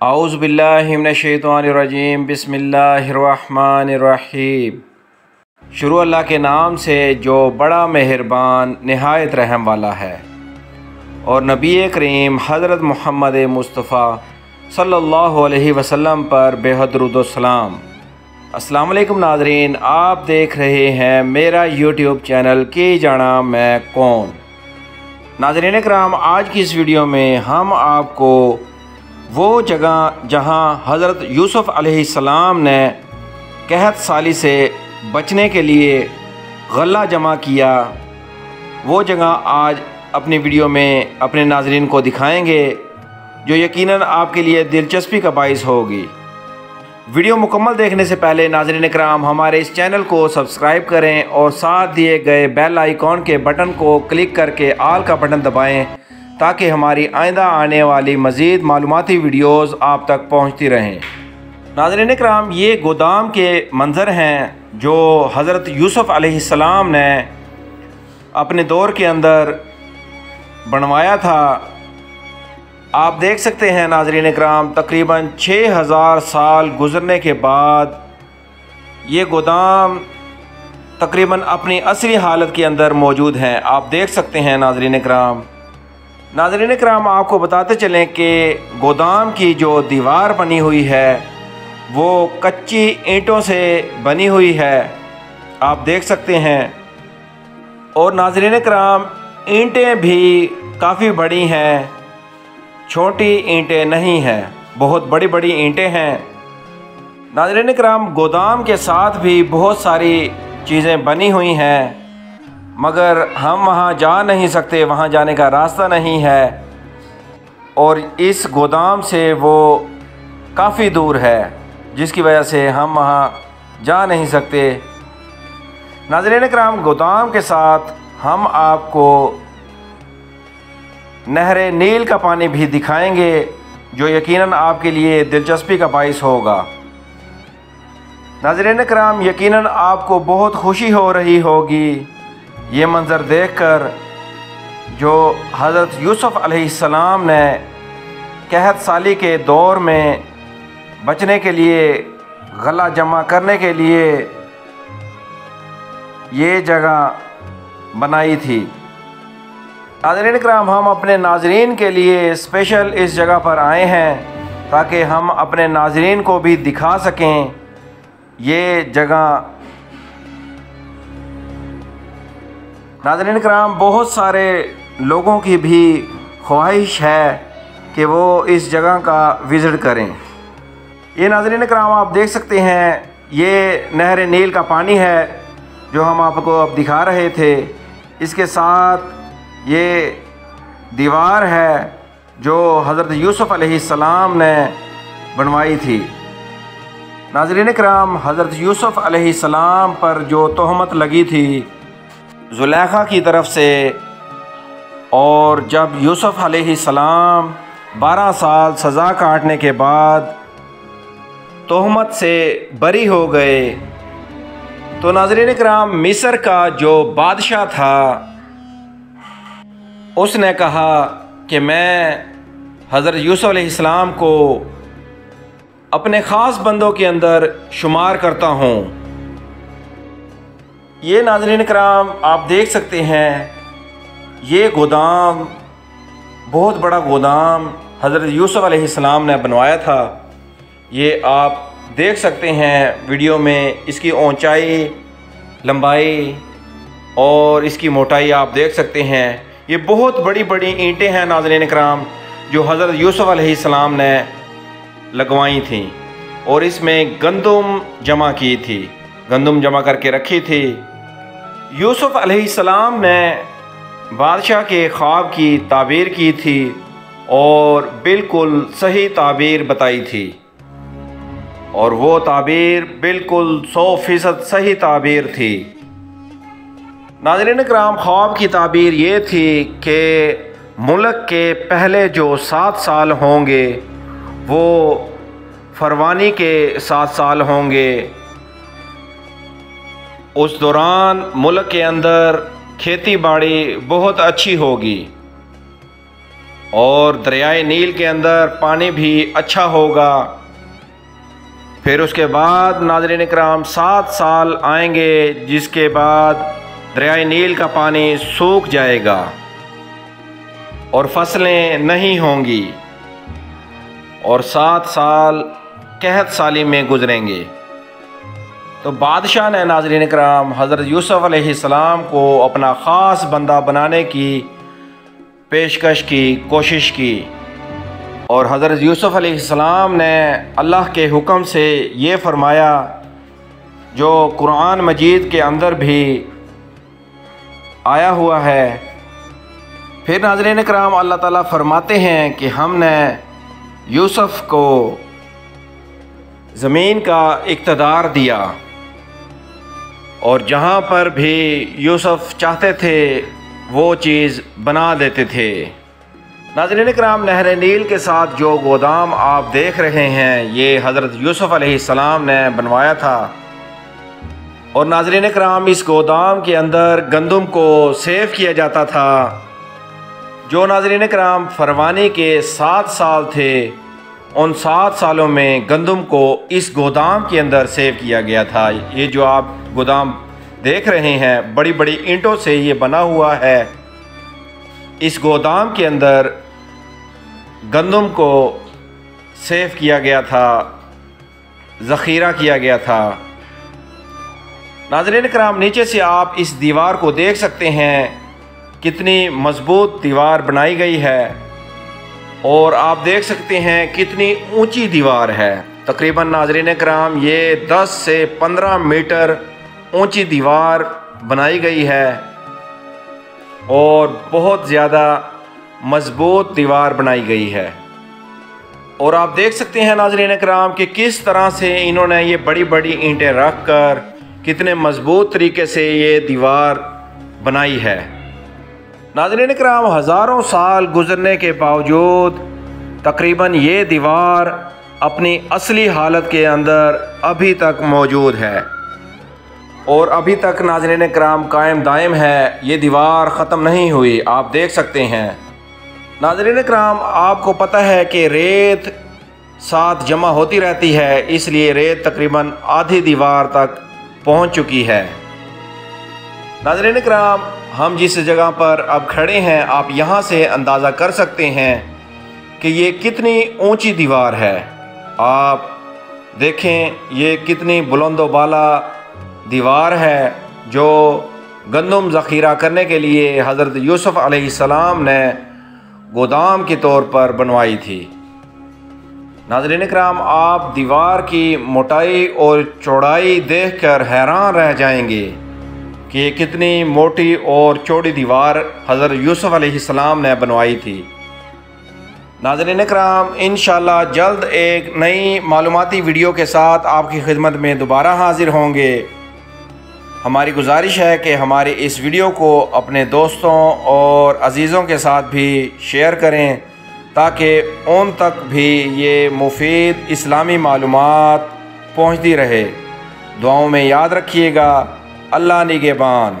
औज़ु बिल्लाहि मिनश्शैतानिर्रजीम बिस्मिल्लाहिर्रहमानिर्रहीम। शुरू अल्लाह के नाम से जो बड़ा मेहरबान निहायत रहम वाला है। और नबी करीम हज़रत मोहम्मद मुस्तफ़ा सल्लल्लाहु अलैहि वसल्लम पर बेहद दुरूद व सलाम। अस्सलाम वालेकुम नाज़रीन, आप देख रहे हैं मेरा यूट्यूब चैनल की जाना मैं कौन। नाज़रीन कराम, आज की इस वीडियो में हम आपको वो जगह जहां हज़रत यूसुफ़ अलैहिस्सलाम ने कहत साली से बचने के लिए गल्ला जमा किया, वो जगह आज अपनी वीडियो में अपने नाज़रीन को दिखाएंगे, जो यकीनन आपके लिए दिलचस्पी का बाइस होगी। वीडियो मुकम्मल देखने से पहले नाज़रीन कराम हमारे इस चैनल को सब्सक्राइब करें और साथ दिए गए बेल आइकॉन के बटन को क्लिक करके आल का बटन दबाएं, ताकि हमारी आइंदा आने वाली मज़ीद मालूमाती वीडियोज़ आप तक पहुँचती रहें। नाज़रीन कराम, ये गोदाम के मंज़र हैं जो हज़रत यूसुफ़ अलैहिस्सलाम ने अपने दौर के अंदर बनवाया था। आप देख सकते हैं नाज़रीन कराम, तकरीबन 6000 साल गुज़रने के बाद ये गोदाम तकरीबन अपनी असली हालत के अंदर मौजूद हैं। आप देख सकते हैं नाज़रीन कराम। नाज़रीन कराम, आपको बताते चलें कि गोदाम की जो दीवार बनी हुई है वो कच्ची ईंटों से बनी हुई है, आप देख सकते हैं। और नाज़रीन कराम, ईंटें भी काफ़ी बड़ी हैं, छोटी ईंटें नहीं हैं, बहुत बड़ी बड़ी ईंटें हैं। नाज़रीन कराम, गोदाम के साथ भी बहुत सारी चीज़ें बनी हुई हैं, मगर हम वहाँ जा नहीं सकते, वहाँ जाने का रास्ता नहीं है और इस गोदाम से वो काफ़ी दूर है, जिसकी वजह से हम वहाँ जा नहीं सकते। नाज़रीन कराम, गोदाम के साथ हम आपको नहर नील का पानी भी दिखाएंगे, जो यकीनन आपके लिए दिलचस्पी का बाइस होगा। नाज़रीन कराम, यकीनन आपको बहुत खुशी हो रही होगी ये मंज़र देखकर, जो हज़रत यूसुफ़ अलैहिस्सलाम ने कहत साली के दौर में बचने के लिए, गला जमा करने के लिए ये जगह बनाई थी। नाज़रीन कराम, हम अपने नाज़रीन के लिए स्पेशल इस जगह पर आए हैं ताकि हम अपने नाज़रीन को भी दिखा सकें ये जगह। नाज़रीन कराम, बहुत सारे लोगों की भी ख्वाहिश है कि वो इस जगह का विज़िट करें। ये नाज़रीन कराम, आप देख सकते हैं ये नहर नील का पानी है जो हम आपको अब दिखा रहे थे। इसके साथ ये दीवार है जो हज़रत यूसुफ़ अलैहिस्सलाम ने बनवाई थी। नाज़रीन कराम, हज़रत यूसुफ़ अलैहिस्सलाम पर जो तोहमत लगी थी ज़ुलेखा की तरफ से, और जब यूसुफ़ अलैहिस्सलाम 12 साल सज़ा काटने के बाद तोहमत से बरी हो गए, तो नाज़रीन कराम, मिस्र का जो बादशाह था उसने कहा कि मैं हज़रत यूसुफ़ अलैहिस्सलाम को अपने ख़ास बंदों के अंदर शुमार करता हूँ। ये नाज़रीन कराम, आप देख सकते हैं ये गोदाम, बहुत बड़ा गोदाम हज़रत यूसुफ़ अलैहिस्सलाम ने बनवाया था। ये आप देख सकते हैं वीडियो में, इसकी ऊंचाई, लंबाई और इसकी मोटाई आप देख सकते हैं। ये बहुत बड़ी बड़ी ईंटें हैं नाज़रीन कराम, जो हज़रत यूसुफ़ अलैहिस्सलाम ने लगवाई थी और इसमें गंदम जमा की थी, गंदम जमा करके रखी थी। यूसुफ़ अलैहिस्सलाम ने बादशाह के ख्वाब की ताबीर की थी और बिल्कुल सही ताबीर बताई थी, और वो ताबीर बिल्कुल 100% सही ताबीर थी। नाज़रीन कराम, ख्वाब की ताबीर ये थी कि मुल्क के पहले जो 7 साल होंगे वो फरवानी के 7 साल होंगे। उस दौरान मुल्क के अंदर खेती बाड़ी बहुत अच्छी होगी। और दरियाए नील के अंदर पानी भी अच्छा होगा। फिर उसके बाद नाज़रीन इकराम 7 साल आएंगे, जिसके बाद दरियाए नील का पानी सूख जाएगा और फसलें नहीं होंगी और 7 साल कहत साली में गुजरेंगे। तो बादशाह ने नाज़रीन इकराम हज़रत यूसुफ़ अलैहिस्सलाम को अपना ख़ास बंदा बनाने की पेशकश की कोशिश की और हज़रत यूसुफ़ अलैहिस्सलाम ने अल्लाह के हुक्म से ये फ़रमाया जो कुरान मजीद के अंदर भी आया हुआ है। फिर नाज़रीन इकराम अल्लाह ताला फ़रमाते हैं कि हमने यूसुफ़ को ज़मीन का इक़्तिदार दिया और जहाँ पर भी यूसुफ़ चाहते थे वो चीज़ बना देते थे। नाज़रीन इकराम नहर नील के साथ जो गोदाम आप देख रहे हैं ये हज़रत यूसुफ़ अलैहिस्सलाम ने बनवाया था और नाज़रीन इकराम इस गोदाम के अंदर गंदम को सेव किया जाता था। जो नाज़रीन इकराम फरवानी के 7 साल थे, उन 7 सालों में गंदम को इस गोदाम के अंदर सेव किया गया था। ये जो आप गोदाम देख रहे हैं बड़ी बड़ी ईंटों से ये बना हुआ है। इस गोदाम के अंदर गंदम को सेव किया गया था, ज़ख़ीरा किया गया था। नाज़रीन इकराम नीचे से आप इस दीवार को देख सकते हैं, कितनी मज़बूत दीवार बनाई गई है और आप देख सकते हैं कितनी ऊंची दीवार है। तकरीबन नाज़रीन इकराम ये 10 से 15 मीटर ऊंची दीवार बनाई गई है और बहुत ज़्यादा मज़बूत दीवार बनाई गई है। और आप देख सकते हैं नाज़रीन इकराम कि किस तरह से इन्होंने ये बड़ी बड़ी ईंटें रख कर कितने मज़बूत तरीके से ये दीवार बनाई है। नाज़रीन इकराम हज़ारों साल गुज़रने के बावजूद तकरीबन ये दीवार अपनी असली हालत के अंदर अभी तक मौजूद है और अभी तक नाज़रीन इकराम कायम दायम है। ये दीवार ख़त्म नहीं हुई, आप देख सकते हैं। नाज़रीन इकराम आपको पता है कि रेत साथ जमा होती रहती है, इसलिए रेत तकरीबन आधी दीवार तक पहुंच चुकी है। नाज़रीन इकराम हम जिस जगह पर अब खड़े हैं आप यहाँ से अंदाज़ा कर सकते हैं कि ये कितनी ऊंची दीवार है। आप देखें ये कितनी बुलंद बाला दीवार है जो गंदम ज़ख़ीरा करने के लिए हज़रत यूसुफ़ अलैहिस्सलाम ने गोदाम के तौर पर बनवाई थी। नाज़रीन इकराम आप दीवार की मोटाई और चौड़ाई देखकर हैरान रह जाएंगे कि कितनी मोटी और चौड़ी दीवार हज़रत यूसुफ़ अलैहिस्सलाम ने बनवाई थी। नाज़रीन इकराम इंशाअल्लाह जल्द एक नई मालूमाती वीडियो के साथ आपकी खिदमत में दोबारा हाज़िर होंगे। हमारी गुजारिश है कि हमारी इस वीडियो को अपने दोस्तों और अज़ीज़ों के साथ भी शेयर करें ताकि उन तक भी ये मुफीद इस्लामी मालूमात पहुँचती रहे। दुआओं में याद रखिएगा। अल्लाह निगहबान।